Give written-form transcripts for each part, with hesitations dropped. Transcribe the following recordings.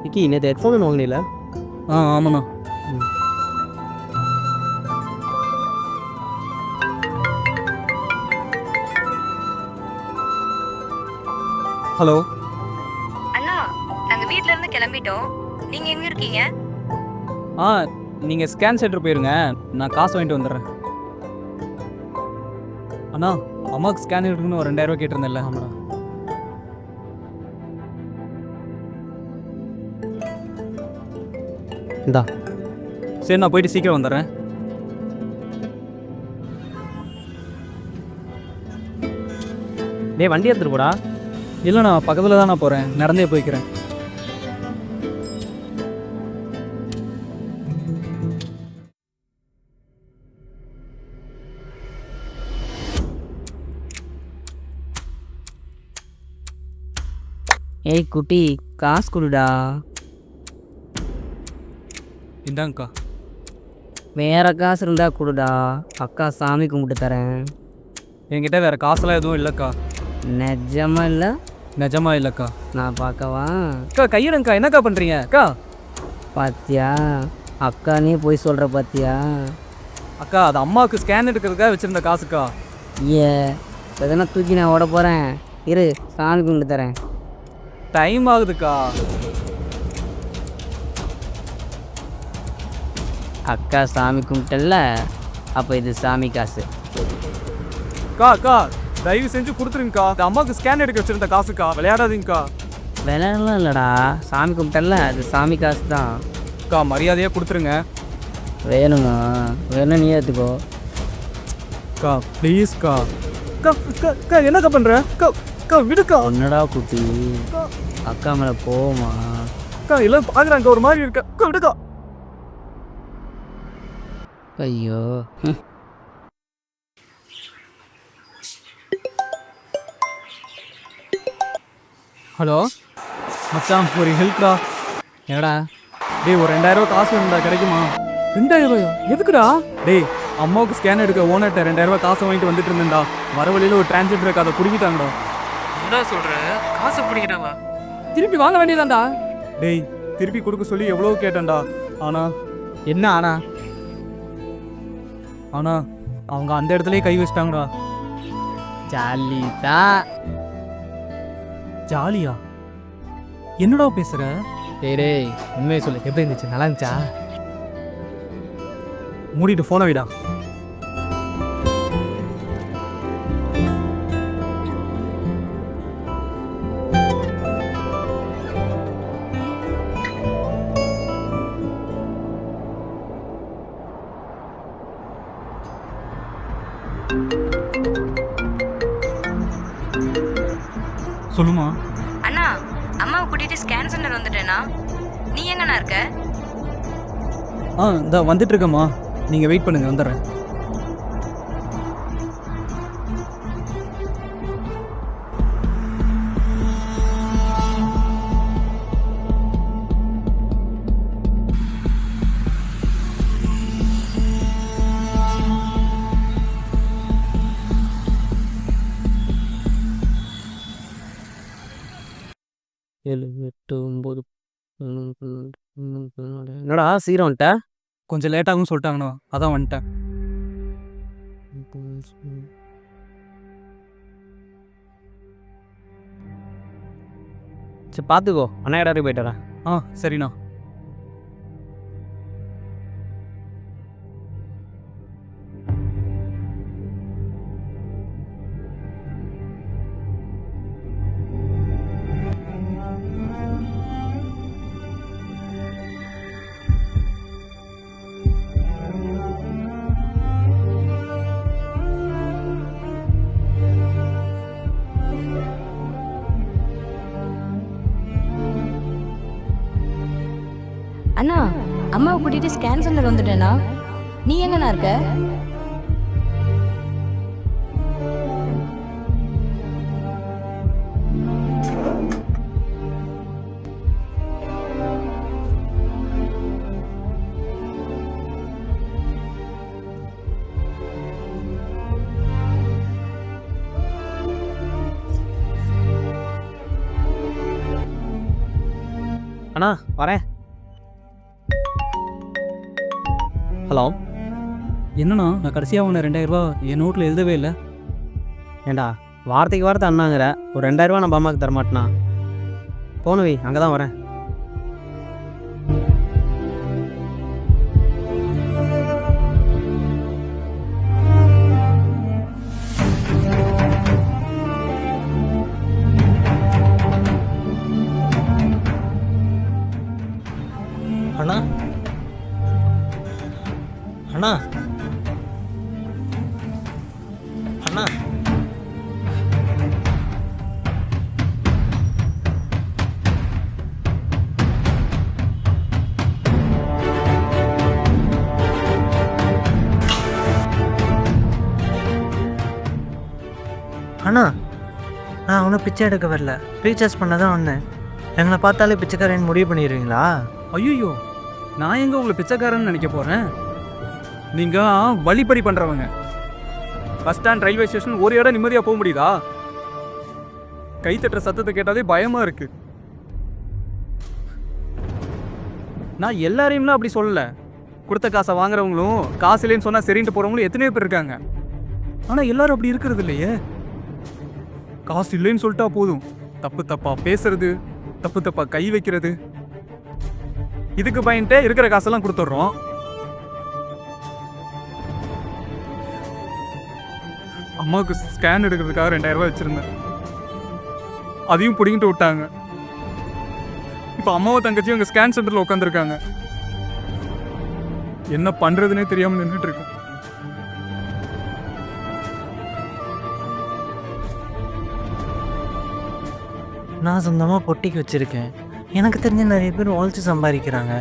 விக்கி நேற்று ஹெட்ஃபோன் ஒன்று வாங்கினீங்களா? ஆமாண்ணா. ஹலோ அண்ணா, நாங்க வீட்ல இருந்து கிளம்பிட்டோம். நீங்க எங்க இருக்கீங்க? நீங்கள் ஸ்கேன் சென்டர் போயிருங்க, நான் காசு வாங்கிட்டு வந்துடுறேன். அண்ணா, அம்மாவுக்கு ஸ்கேன் எடுக்கணும்னு ஒரு 2000 ரூபா கேட்டிருந்தேன்ல. ஆமாடா. இந்தா. சரி, நான் போயிட்டு சீக்கிரம் வந்துடுறேன். டேய் வண்டி எடுத்துட்டு போடா. இல்லைண்ணா, பக்கத்தில் தான் நான் போகிறேன், நடந்தே போய்க்கிறேன். ஏய் குட்டி, காசு கொடுடா. இந்தாங்கக்கா. வேற காசு இருந்தா கொடுடா, அக்கா சாமி கும்பிட்டு தரேன். என்கிட்ட வேறு காசெல்லாம் எதுவும் இல்லைக்கா. நிஜமா இல்லை? நிஜமா இல்லைக்கா. நான் பார்க்கவா? அக்கா கையிடங்கக்கா, என்னக்கா பண்ணுறீங்க அக்கா? பாத்தியா, அக்கா நீ போய் சொல்கிற பாத்தியா? அக்கா, அது அம்மாவுக்கு ஸ்கேன் எடுக்கிறதுக்காக வச்சுருந்த காசுக்கா. ஏ எதனா தூக்கி நான் ஓட போகிறேன். இரு, சாமி கும்பிட்டு தரேன். டைம் ஆகுதுக்கா. அக்கா சாமி கும்பிட்டல்ல, அப்போ இது சாமி காசு. அக்கா தயவு செஞ்சு கொடுத்துருங்கக்கா. இந்த அம்மாவுக்கு ஸ்கேன் எடுக்க வச்சுருந்த காசுக்கா, விளையாடாதீங்கக்கா. விளையாடலாம் இல்லைடா, சாமி கும்பிட்டல்ல, அது சாமி காசு தான். அக்கா, மரியாதையாக கொடுத்துருங்க. வேணுமா? வேணும் நீ ஏற்றுக்கோ. அக்கா ப்ளீஸ்க்கா. அக்கா அக்கா அக்கா என்னக்கா பண்ணுற? அக்கா அக்கா விடுக்கா. என்னடா குட்டி, அக்கா மேலே போமா? அக்கா எல்லாம் பார்க்குறாங்க, ஒரு மாதிரி இருக்கா. அக்கா விடுக்கா. ஐயோ. ஹலோ மச்சான், ஒரு ஹெல்ப்டா. என்னடா? டேய், ஒரு 2000 ரூபா காசு இருந்தா கிடைக்குமா? 2000 ரூபாயா? எதுக்குடா? டேய், அம்மாவுக்கு ஸ்கேன் எடுக்க ஓனர்கிட்ட 2000 ரூபா காசை வாங்கிட்டு வந்துட்டு இருந்தேன்டா. வர வழியில் ஒரு டிரான்சிட் இருக்கு, அதை பிடிக்கிட்டாங்கடா. என்ன சொல்ற? காசு பிடிக்கிறாங்க, திருப்பி வாங்க வேண்டியதாண்டா. டேய், திருப்பி கொடுக்க சொல்லி எவ்வளோ கேட்டேன்டா. என்ன ஆனா? ஆனால் அவங்க அந்த இடத்துலயே கை வச்சிட்டாங்கடா. ஜாலிதா. ஜாலியா? என்னடா பேசுற? டேய் உண்மையை சொல்லு, எப்படி இருந்துச்சு? நல்லா இருந்துச்சா? மூடிட்டு ஃபோனை விடா. சொல்லுமா. அண்ணா, அம்மாவை கூட்டிட்டு ஸ்கேன் சென்டர் வந்துட்டேனா? நீ எங்கண்ணா இருக்க? இந்த வந்துட்டு இருக்கேம்மா, நீங்கள் வெயிட் பண்ணுங்க, வந்துடுறேன். ஏழு எட்டு 9 11 14. என்னடா சீக்கிரம் வந்துட்ட? கொஞ்சம் லேட்டாகவும் சொல்லிட்டாங்கண்ணா, அதான் வந்துட்டேன். சரி பார்த்துக்கோ, அண்ணா இடத்துக்கு போயிட்டு வரேன். சரிண்ணா. அம்மாவை கூட்டிட்டு ஸ்கேன் சென்டர் வந்துட்டேனா. நீ எங்கண்ணா இருக்க? அண்ணா வரேன். ஹலோ. என்னண்ணா நான் கடைசியாக வாங்கின 2000 ரூபா என் நோட்டில் எழுதவே இல்லை. ஏண்டா வார்த்தைக்கு வார்த்தை அண்ணாங்கிற, ஒரு 2000 ரூபா நான் பாமாக்கு தரமாட்டேனா? போன வை, அங்கே தான் வரேன். அண்ணா அண்ணா அண்ணா அண்ணா நான் ஒன்றும் பிச்சை எடுக்க வரல, ரீசார்ஜ் பண்ண தான் வந்தேன். எங்களை பார்த்தாலே பிச்சைக்காரன்னு முடிவு பண்ணிடுவீங்களா? ஐயோ, நான் எங்கே உங்களை பிச்சைக்காரன்னு நினைக்க போகிறேன்? நீங்கள் வழிப்பறி பண்ணுறவங்க. பஸ் ஸ்டாண்ட், ரயில்வே ஸ்டேஷன் ஒரு இடம் நிம்மதியாக போக முடியுதா? கை தட்டுற சத்தத்தை கேட்டாலே பயமாக இருக்கு. நான் எல்லாரையும்லாம் அப்படி சொல்லலை. கொடுத்த காசை வாங்குறவங்களும் காசு இல்லைன்னு சொன்னால் சரின்ட்டு போகிறவங்களும் எத்தனையோ பேர் இருக்காங்க. ஆனால் எல்லாரும் அப்படி இருக்கிறது இல்லையே. காசு இல்லைன்னு சொல்லிட்டா போதும், தப்பு தப்பாக பேசுறது, தப்பு தப்பாக கை வைக்கிறது, இதுக்கு பயன்ட்டே இருக்கிற காசெல்லாம் கொடுத்துட்றோம். அம்மாவுக்கு ஸ்கேன் எடுக்கிறதுக்காக 2000 ரூபாய் வச்சிருந்தேன், அதையும் பிடிங்கிட்டு விட்டாங்க. இப்போ அம்மாவை தங்கச்சியும் அங்கே ஸ்கேன் சென்டரில் உட்காந்துருக்காங்க. என்ன பண்ணுறதுனே தெரியாமல் நின்றுட்டு இருக்கேன். நான் சொந்தமாக பொட்டிக்கு வச்சுருக்கேன். எனக்கு தெரிஞ்ச நிறைய பேர் உழைச்சி சம்பாதிக்கிறாங்க.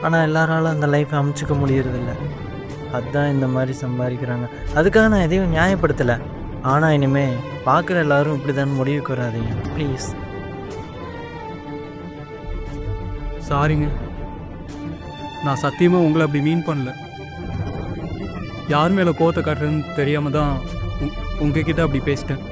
ஆனால் எல்லாராலும் அந்த லைஃப்பை அமைச்சிக்க முடியறதில்ல. அதுதான் இந்த மாதிரி சம்பாதிக்கிறாங்க. அதுக்காக நான் எதையும் நியாயப்படுத்தலை. ஆனால் இனிமேல் பார்க்குற எல்லாரும் இப்படி தான் முடிவுக்கு வராதீங்க ப்ளீஸ். சாரிங்க, நான் சத்தியமாக உங்களை அப்படி மீன் பண்ணல. யார் மேலே கோவத்தை காட்டுறதுன்னு தெரியாமல் தான் உங்ககிட்ட அப்படி பேசிட்டேன்.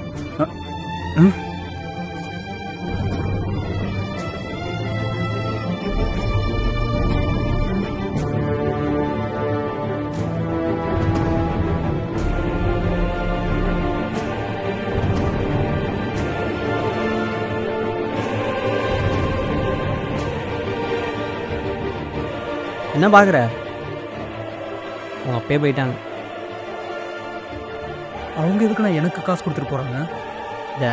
என்ன பார்க்குற? அவங்க அப்பயே போயிட்டாங்க. அவங்க எதுக்கு நான் எனக்கு காசு கொடுத்துட்டு போகிறாங்க? இந்த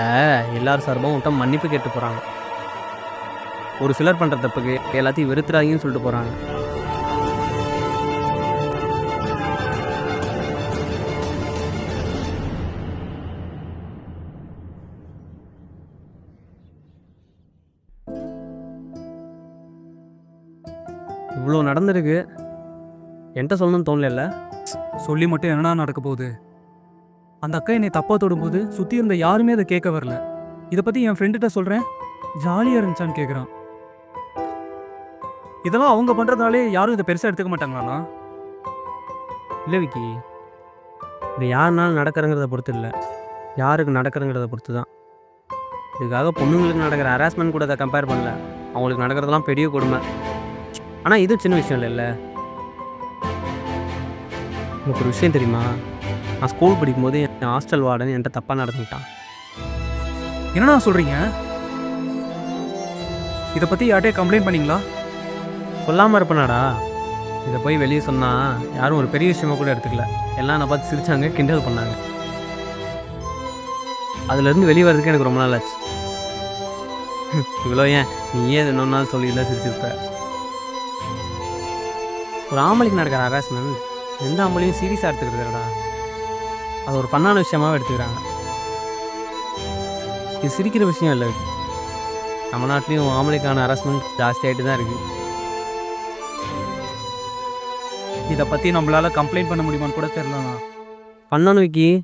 எல்லாரும் சார்பாகவும் விட்டா மன்னிப்பு கேட்டு போகிறாங்க. ஒரு சிலர் பண்ணுற தப்புக்கு எல்லாத்தையும் வெறுத்துறாங்கன்னு சொல்லிட்டு போகிறாங்க. இவ்வளோ நடந்திருக்கு, என்கிட்ட சொல்லணும்னு தோணல. சொல்லி மட்டும் என்னன்னா நடக்க போகுது? அந்த அக்கா என்னை தப்பாக தொடும்போது சுற்றி இருந்த யாருமே அதை கேட்க வரல. இதை பற்றி என் ஃப்ரெண்டுகிட்ட சொல்கிறேன், ஜாலியாக இருந்துச்சான்னு கேட்குறான். இதெல்லாம் அவங்க பண்ணுறதாலே யாரும் இதை பெருசாக எடுத்துக்க மாட்டாங்களாண்ணா? இல்லை விக்கி, இது யாருனாலும் நடக்கிறங்கிறத பொறுத்து இல்லை, யாருக்கு நடக்கிறங்கிறத பொறுத்து தான். இதுக்காக பொண்ணுங்களுக்கு நடக்கிற ஹராஸ்மெண்ட் கூட அதை கம்பேர் பண்ணல. அவங்களுக்கு நடக்கிறதெல்லாம் பெரிய கொடுமை. ஆனால் இது சின்ன விஷயம் இல்லைல்ல. எனக்கு ஒரு விஷயம் தெரியுமா? நான் ஸ்கூல் படிக்கும்போது என் ஹாஸ்டல் வார்டன் என்கிட்ட தப்பாக நடந்துக்கிட்டான். என்னண்ணா சொல்கிறீங்க? இதை பற்றி யார்கிட்டயே கம்ப்ளைண்ட் பண்ணிங்களா? சொல்லாமல் இருப்பேனாடா? இதை போய் வெளியே சொன்னால் யாரும் ஒரு பெரிய விஷயமா கூட எடுத்துக்கல. எல்லாம் நான் பார்த்து சிரித்தாங்க, கிண்டல் பண்ணாங்க. அதுலேருந்து வெளியே வர்றதுக்கு எனக்கு ரொம்ப நாள் ஆச்சு. இவ்வளோ ஏன் நீ ஏன் இன்னொரு நாள் சொல்லிலாம் சிரிச்சிருப்ப. ஒரு ஆம்பளைக்கு நடக்கிற ஹராஸ்மெண்ட் எந்த ஆம்பளையும் சீரியஸாக எடுத்துக்கிறதுடா. அது ஒரு ஃபன்னான விஷயமாகவே எடுத்துக்கிறாங்க. இது சிரிக்கிற விஷயம் இல்லை. நம்ம நாட்டிலையும் ஆம்பளைக்கான ஹராஸ்மெண்ட் ஜாஸ்தியாகிட்டு தான் இருக்குது. இதை பற்றி நம்மளால கம்ப்ளைண்ட் பண்ண முடியுமான்னு கூட தெரிலண்ணா. பண்ணணும் விக்கி.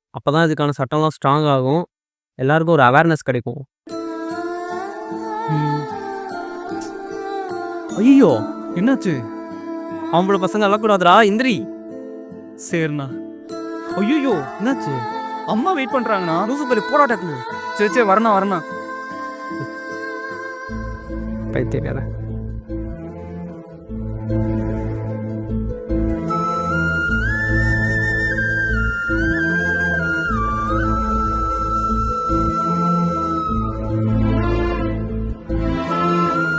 அப்போ தான் இதுக்கான சட்டம்லாம் ஸ்ட்ராங் ஆகும். எல்லாருக்கும் ஒரு அவேர்னஸ் கிடைக்கும். ஐயோ, என்னாச்சு? ஆம்பளை பசங்க அழக்கூடாதுடா, இந்திரி. சரிண்ணா. ஐயோ, என்னாச்சு? அம்மா வெயிட் பண்ணுறாங்கண்ணா. லூசு பேர் போராட்டக்குன்னு சரி சரி, வரண்ணா. பைத்தியக்காரன்.